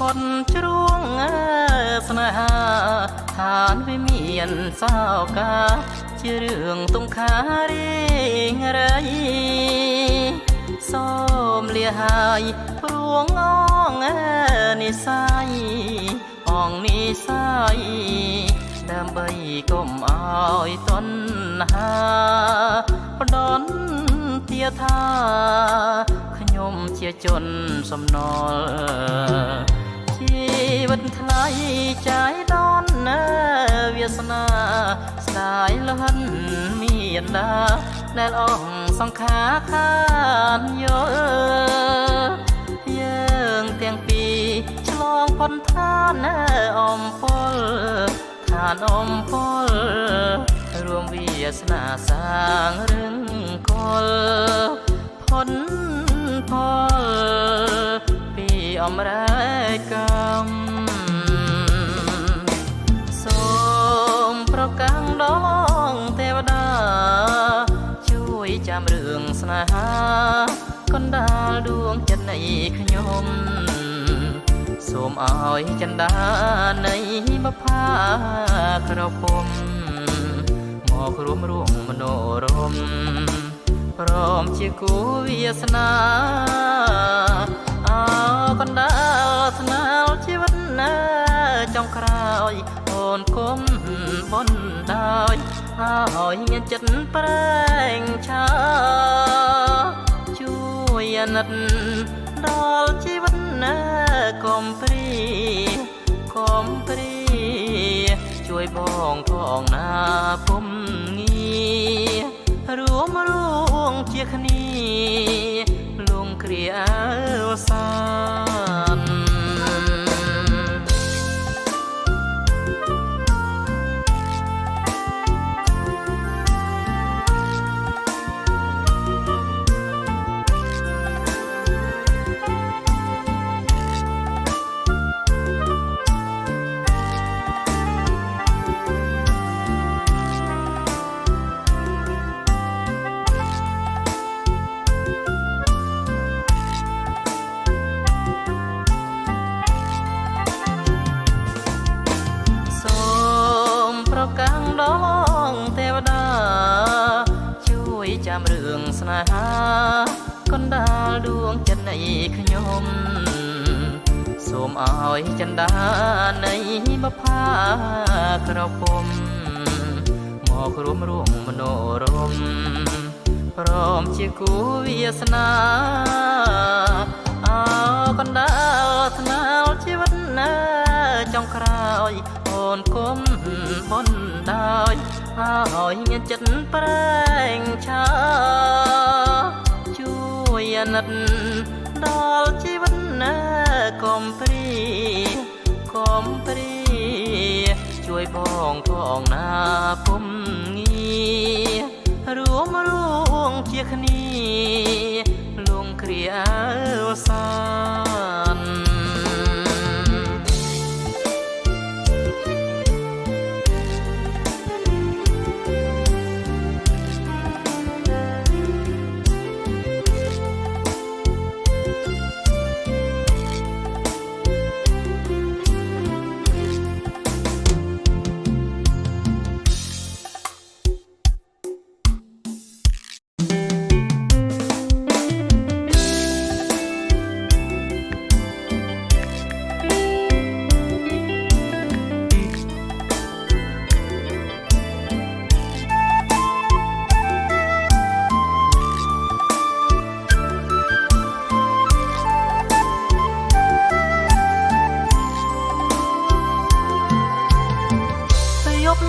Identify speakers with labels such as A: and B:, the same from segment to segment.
A: ផុតជ្រួងស្នេហាឋានវិមានសោកាជារឿងទុំខារីងរៃសូមលាហើយព្រួងអងនិស័យអងនិស័យដើម្បីកុំឲ្យតណ្ហាផ្ដន់ទាថាខ្ញុំជាជនសំណល់ជីវិតថ្លៃចាយដនវាសនាស្ដាយលហិនមានដាដែលអងសង្ខារខានយល់យើងទាំងពីរឆ្លងផុនឋានអំពលឋានអំពលរួមវាសនាសាងរឹងកលផុនផលពីអំរែកកម្មសូមប្រកាំងដងទេវតាជួយចាំរឿងស្នេហាកណ្ដាលដួងចិត្តនៃខ្ញុំសូមឲ្យចិន្តានៃបផាក្រពុំមករួមរងមនោរមព្រមជាគូវាសនាកណ្ដាលស្នាលជីវិតណាចុងក្រោយអូនគុំបុណ្យដោយឲ្យមានចិត្តប្រែងឆាជួយអាណិតដល់ជីវិតណាកុំព្រីកុំព្រីជួយបងផងណាពុំងាររួមរួងជាគ្នាលងគ្រាអវសានដងទេវតាជួយចាំរឿងស្នេហាកណ្ដាលដួងចិត្តនៃខ្ញុំសូមឲ្យចិន្តានៃបផាក្រពុំមករួមរងមនោរមព្រមជាគូវាសនាកណ្ដាលស្នាលជីវិតណាចុងក្រោយអូនគុំបុណ្យដោយឲ្យមានចិត្តប្រែងឆាជួយអាណិតដល់ជីវិតណាកុំព្រីកុំព្រីជួយបងផងណាពុំងាររួមរួងជាគ្នាលងគ្រាអវសាន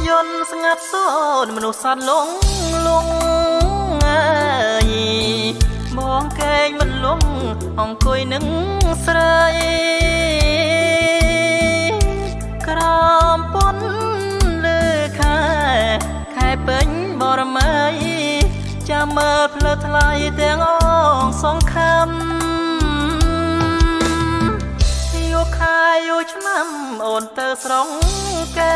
A: យន្តស្ងាត់សូនមនុស្សសត្វលងអើយបងកែងមិនលងអង្គុយនឹងស្រីក្រោមពន់លើខែពេញបរមីចាំមើលផ្លូវថ្លៃទាំងអងសងខំយកខែយកឆ្នាំអូនទៅស្រង់កែ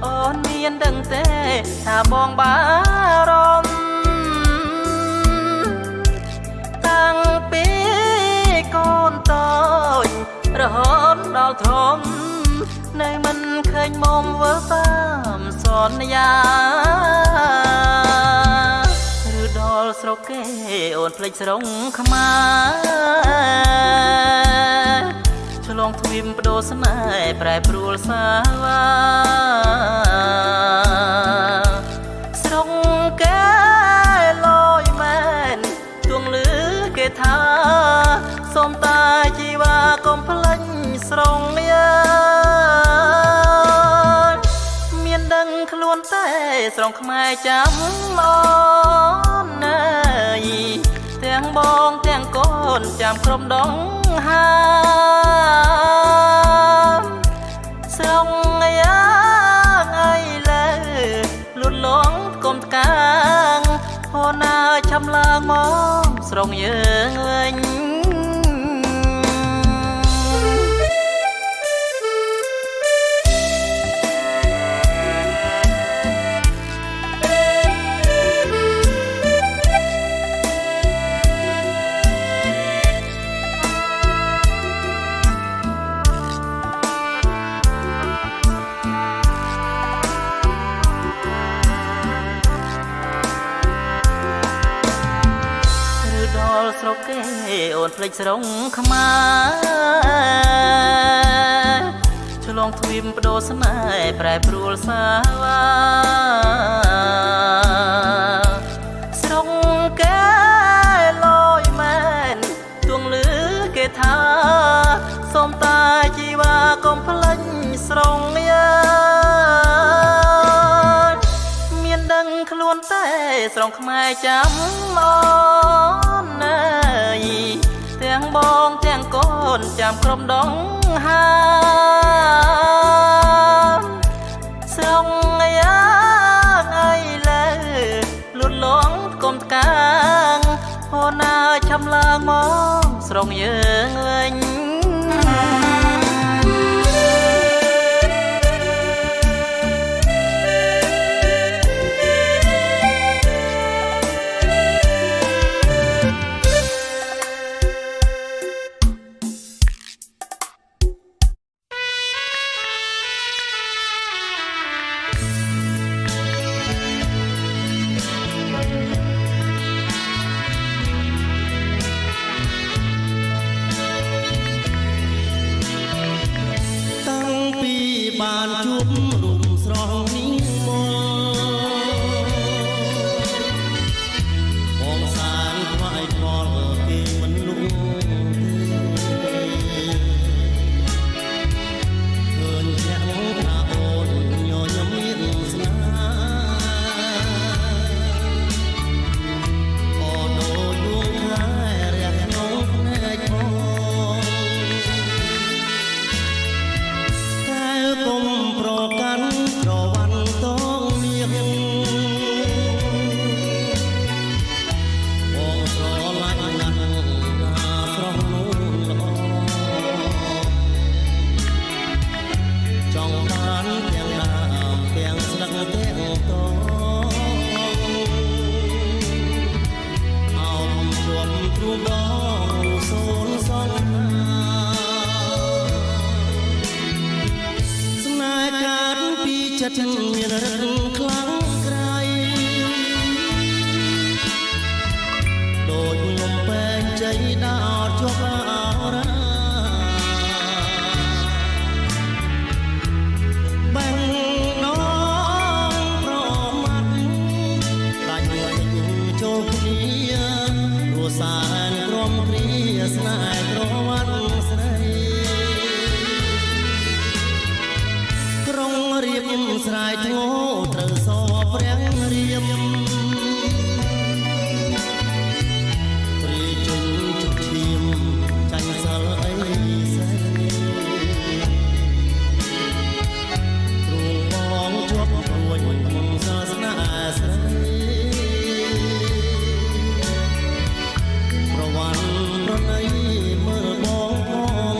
A: អូនមានដឹងទេថាបងបារម្ភតាំងពីកូនត ល់ធំនៅមិនឃើញមុំវើតាមសន្យាឬដល់ស្រុកគេអូនភ្លេចស្រុងខ្មែរឆ្លងទ្វីបបដូរស្នេហ៍ប្រែប្រួលសាវាស្រុកគេលយមែនទួងលឺគេថាសូមតាជីវ៉ាកុំភ្លេចស្រុងមានដឹងខ្លួនតែស្រុងខ្មែរចាំអូនអើយទាំងបងទាំងកូនចាំក្រុមដងហាស្រុងយ៉ាងអីលើលូតលាស់កុំកាងហូនណាឆាំឡើងមកស្រុងយើងវិញ ស្រុកគេអូនភ្លេចស្រុងខ្មែរឆ្លងទ្វីបបដូរស្នេហ៍ប្រែប្រួលសាវាស្រុកគេលយមែនទួងលឺគេថាសូមតាជីវ៉ាកុំភ្លេចស្រុងមានដឹងខ្លួនតែស្រុងខ្មែរចាំអូនអើយទាំងបងទាំងកូនចាំក្រុមដងហាស្រុងយ៉ាងអីលើលូតលាស់កុំកាងហូនណាឆាំឡើងមកស្រុងយើងវិញ
B: បានជួបរូបស្រស់នេះបងសានថ្វាយផលគេមិនលួងឃើញអ្នកថាអូនញញឹមមានស្នាអូនដូចដួងខែរះក្នុងភ្នែកបងគុំប្រកាន់ប្រវ័នតងនាងបងស្រឡាញ់ណាស់តាស្រស់នោះល្អចង់បានទាំងដើមទាំងស្លឹកទាំងតអោមជួបទ្រូងបងសូនសន្តាចិត្តមានរឹកខ្លាំងក្រៃដូចងំពេងជ័យដោតជាប់អរាបែងដងប្រមាត់ដាច់ចូលគ្នារួសានក្រំគ្រាស្នេហ៍ក្រវ៉ាន់ស្រីក្រុងរៀបស្រែធ្ងោត្រូវសព្រះរៀបព្រាជុំជុកឈាមចាញ់សិលអីសែទ្រូងបងជាប់ព្រួយមុំសាសនាស្រីប្រវ័នប្រណីមើលបងអូន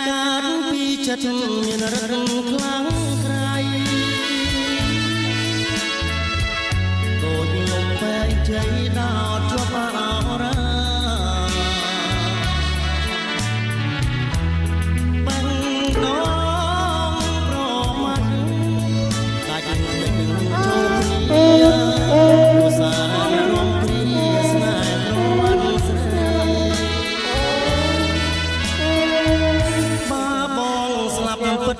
B: การពីចិត្តមានរឹកខ្លាំងក្រៃដូចលំបែកជ័យដោតជាប់អរ៉ាបាំងដងប្រមាត់ដាច់នឹងចូលគ្នាឧស្សាហ៍រំព្រាស្នេហ៍ប្រវត្តិស្រីបាបងស្លាប់នឹងពិត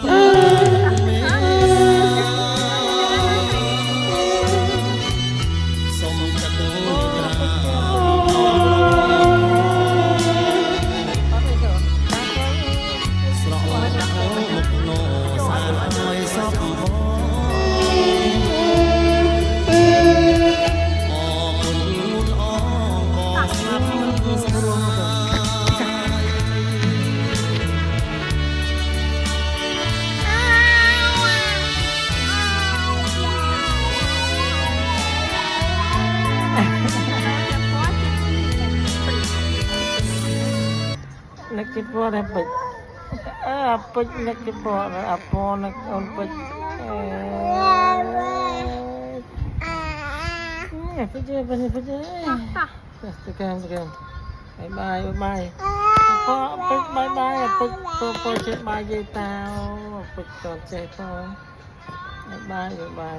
C: นึกคิดว่าได้ปิดปิดนึกคิดว่าได้พอนึกเอาปิดเนี่ยปิดเลยปิดเลยปิดเลยสแกนบายบายพอปิดบายบายปิดพอเช็ดบายยีตาปิดก่อนใจพอบาย